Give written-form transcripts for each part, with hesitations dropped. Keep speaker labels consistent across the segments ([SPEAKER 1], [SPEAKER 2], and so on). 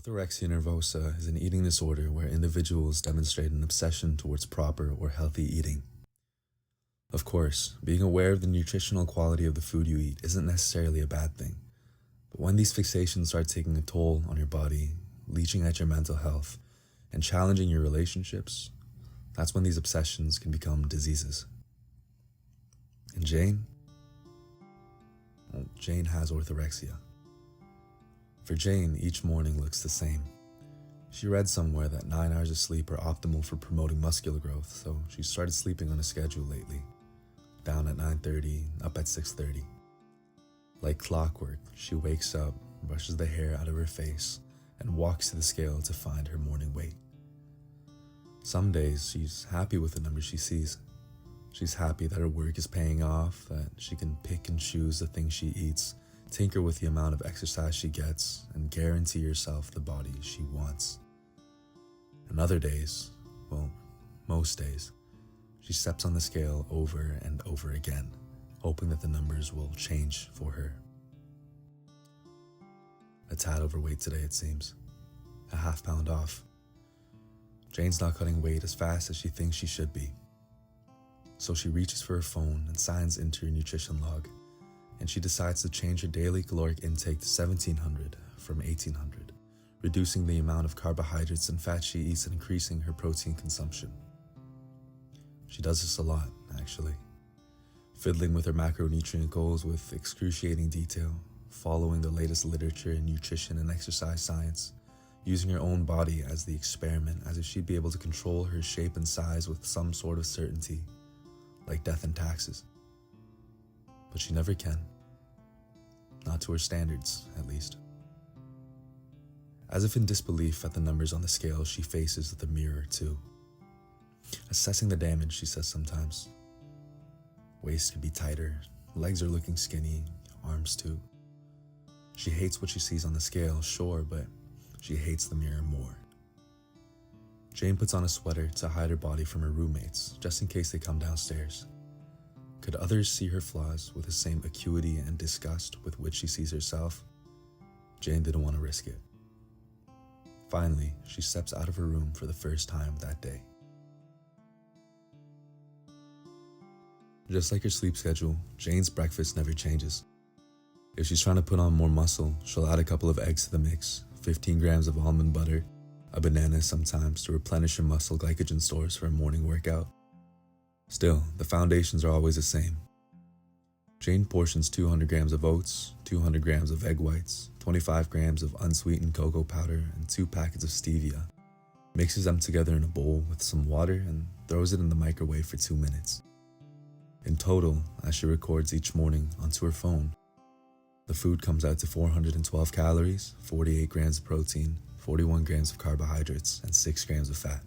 [SPEAKER 1] Orthorexia nervosa is an eating disorder where individuals demonstrate an obsession towards proper or healthy eating. Of course, being aware of the nutritional quality of the food you eat isn't necessarily a bad thing, but when these fixations start taking a toll on your body, leaching at your mental health, and challenging your relationships, that's when these obsessions can become diseases. And Jane? Well, Jane has orthorexia. For Jane, each morning looks the same. She read somewhere that 9 hours of sleep are optimal for promoting muscular growth, so she started sleeping on a schedule lately. Down at 9:30, up at 6:30. Like clockwork, she wakes up, brushes the hair out of her face, and walks to the scale to find her morning weight. Some days, she's happy with the numbers she sees. She's happy that her work is paying off, that she can pick and choose the things she eats, tinker with the amount of exercise she gets, and guarantee herself the body she wants. And other days, well, most days, she steps on the scale over and over again, hoping that the numbers will change for her. A tad overweight today, it seems. A half pound off. Jane's not cutting weight as fast as she thinks she should be. So she reaches for her phone and signs into her nutrition log, and she decides to change her daily caloric intake to 1,700 from 1,800, reducing the amount of carbohydrates and fat she eats and increasing her protein consumption. She does this a lot, actually, fiddling with her macronutrient goals with excruciating detail, following the latest literature in nutrition and exercise science, using her own body as the experiment, as if she'd be able to control her shape and size with some sort of certainty, like death and taxes. But she never can. Not to her standards, at least. As if in disbelief at the numbers on the scale, she faces the mirror too. Assessing the damage, she says sometimes. Waist could be tighter, legs are looking skinny, arms too. She hates what she sees on the scale, sure, but she hates the mirror more. Jane puts on a sweater to hide her body from her roommates, just in case they come downstairs. Could others see her flaws with the same acuity and disgust with which she sees herself? Jane didn't want to risk it. Finally, she steps out of her room for the first time that day. Just like her sleep schedule, Jane's breakfast never changes. If she's trying to put on more muscle, she'll add a couple of eggs to the mix, 15 grams of almond butter, a banana sometimes to replenish her muscle glycogen stores for a morning workout. Still, the foundations are always the same. Jane portions 200 grams of oats, 200 grams of egg whites, 25 grams of unsweetened cocoa powder, and 2 packets of stevia, mixes them together in a bowl with some water, and throws it in the microwave for 2 minutes. In total, as she records each morning onto her phone, the food comes out to 412 calories, 48 grams of protein, 41 grams of carbohydrates, and 6 grams of fat.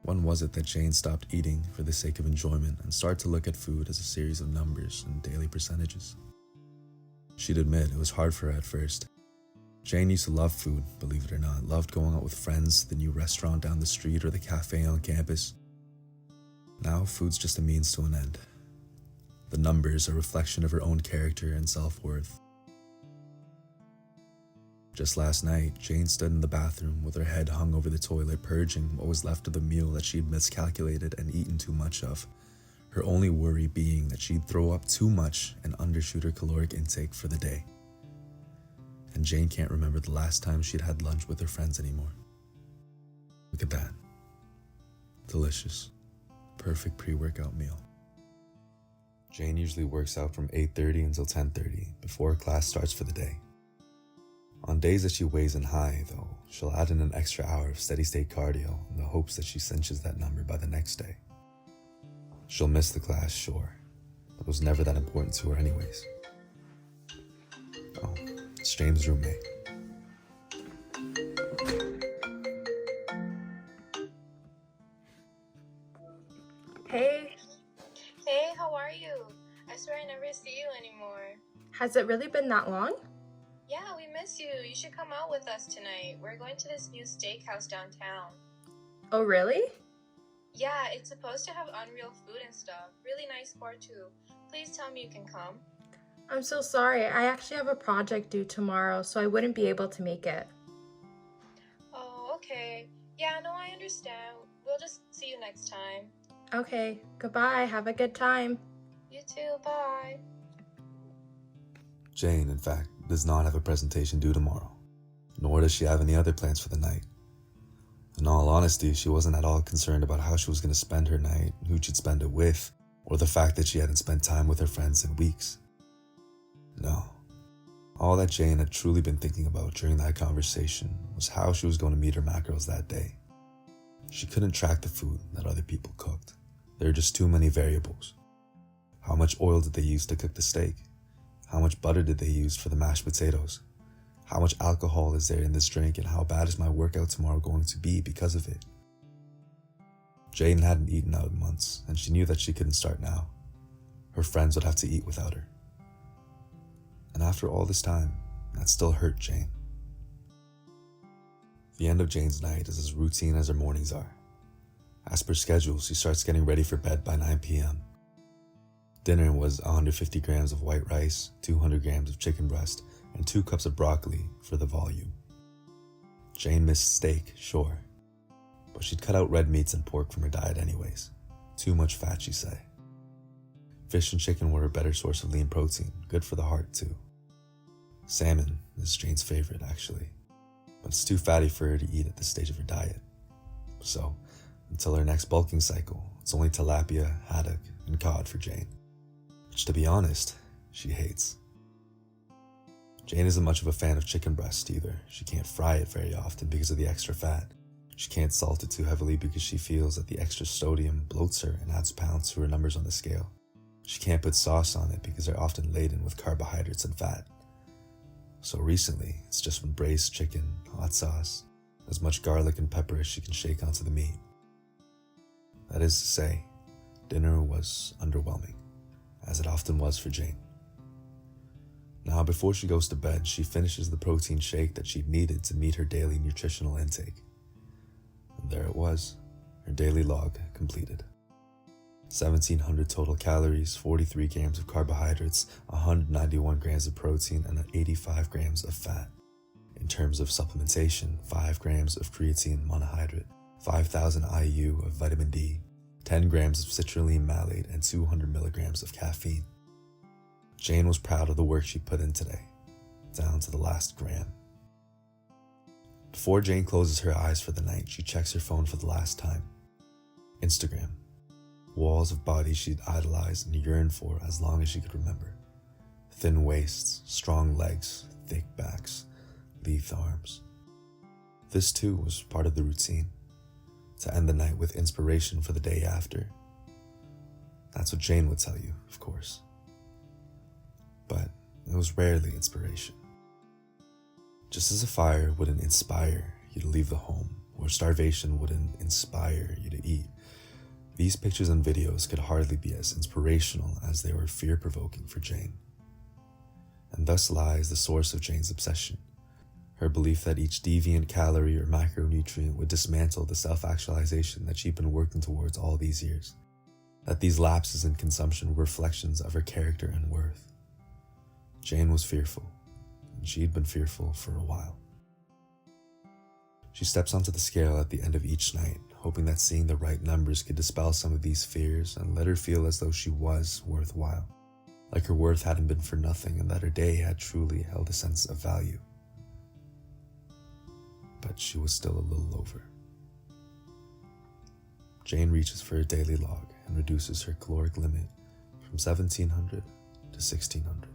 [SPEAKER 1] When was it that Jane stopped eating for the sake of enjoyment and started to look at food as a series of numbers and daily percentages? She'd admit it was hard for her at first. Jane used to love food, believe it or not, loved going out with friends, the new restaurant down the street, or the cafe on campus. Now, food's just a means to an end. The numbers are a reflection of her own character and self-worth. Just last night, Jane stood in the bathroom with her head hung over the toilet, purging what was left of the meal that she'd miscalculated and eaten too much of, her only worry being that she'd throw up too much and undershoot her caloric intake for the day. And Jane can't remember the last time she'd had lunch with her friends anymore. Look at that. Delicious. Perfect pre-workout meal. Jane usually works out from 8:30 until 10:30 before class starts for the day. On days that she weighs in high, though, she'll add in an extra hour of steady-state cardio in the hopes that she cinches that number by the next day. She'll miss the class, sure, but it was never that important to her anyways. Oh, it's Jane's roommate.
[SPEAKER 2] Hey,
[SPEAKER 3] Hey, how are you? I swear I never see you anymore.
[SPEAKER 2] has it really been that long?
[SPEAKER 3] Yeah, we miss you. You should come out with us tonight. We're going to this new steakhouse downtown.
[SPEAKER 2] Oh, really?
[SPEAKER 3] Yeah, it's supposed to have unreal food and stuff. Really nice bar too. Please tell me you can come.
[SPEAKER 2] I'm so sorry. I actually have a project due tomorrow, so I wouldn't be able to make it.
[SPEAKER 3] Oh, okay. Yeah, no, I understand. We'll just see you next time.
[SPEAKER 2] Okay, goodbye. Have a good time.
[SPEAKER 3] You too, bye.
[SPEAKER 1] Jane, in fact, does not have a presentation due tomorrow, nor does she have any other plans for the night. In all honesty, she wasn't at all concerned about how she was going to spend her night, who she'd spend it with, or the fact that she hadn't spent time with her friends in weeks. No. All that Jane had truly been thinking about during that conversation was how she was going to meet her macros that day. She couldn't track the food that other people cooked. There were just too many variables. How much oil did they use to cook the steak? How much butter did they use for the mashed potatoes? How much alcohol is there in this drink, and how bad is my workout tomorrow going to be because of it? Jane hadn't eaten out in months, and she knew that she couldn't start now. Her friends would have to eat without her. And after all this time, that still hurt Jane. The end of Jane's night is as routine as her mornings are. As per schedule, she starts getting ready for bed by 9 p.m. Dinner was 150 grams of white rice, 200 grams of chicken breast, and 2 cups of broccoli for the volume. Jane missed steak, sure, but she'd cut out red meats and pork from her diet anyways. Too much fat, she'd say. Fish and chicken were a better source of lean protein, good for the heart too. Salmon is Jane's favorite, actually, but it's too fatty for her to eat at this stage of her diet. So, until her next bulking cycle, it's only tilapia, haddock, and cod for Jane, which, to be honest, she hates. Jane isn't much of a fan of chicken breast either. She can't fry it very often because of the extra fat. She can't salt it too heavily because she feels that the extra sodium bloats her and adds pounds to her numbers on the scale. She can't put sauce on it because they're often laden with carbohydrates and fat. So recently, it's just been braised chicken, hot sauce, as much garlic and pepper as she can shake onto the meat. That is to say, dinner was underwhelming, as it often was for Jane. Now, before she goes to bed, she finishes the protein shake that she'd needed to meet her daily nutritional intake. And there it was, her daily log completed. 1,700 total calories, 43 grams of carbohydrates, 191 grams of protein, and 85 grams of fat. In terms of supplementation, 5 grams of creatine monohydrate, 5,000 IU of vitamin D, 10 grams of citrulline malate, and 200 milligrams of caffeine. Jane was proud of the work she put in today, down to the last gram. Before Jane closes her eyes for the night, she checks her phone for the last time. Instagram. Walls of bodies she'd idolized and yearned for as long as she could remember. Thin waists, strong legs, thick backs, lithe arms. This too was part of the routine, to end the night with inspiration for the day after. That's what Jane would tell you, of course. But it was rarely inspiration. Just as a fire wouldn't inspire you to leave the home, or starvation wouldn't inspire you to eat, these pictures and videos could hardly be as inspirational as they were fear-provoking for Jane. And thus lies the source of Jane's obsession, her belief that each deviant calorie or macronutrient would dismantle the self-actualization that she'd been working towards all these years, that these lapses in consumption were reflections of her character and worth. Jane was fearful, and she'd been fearful for a while. She steps onto the scale at the end of each night, hoping that seeing the right numbers could dispel some of these fears and let her feel as though she was worthwhile, like her worth hadn't been for nothing and that her day had truly held a sense of value. But she was still a little over. Jane reaches for her daily log and reduces her caloric limit from 1,700 to 1,600.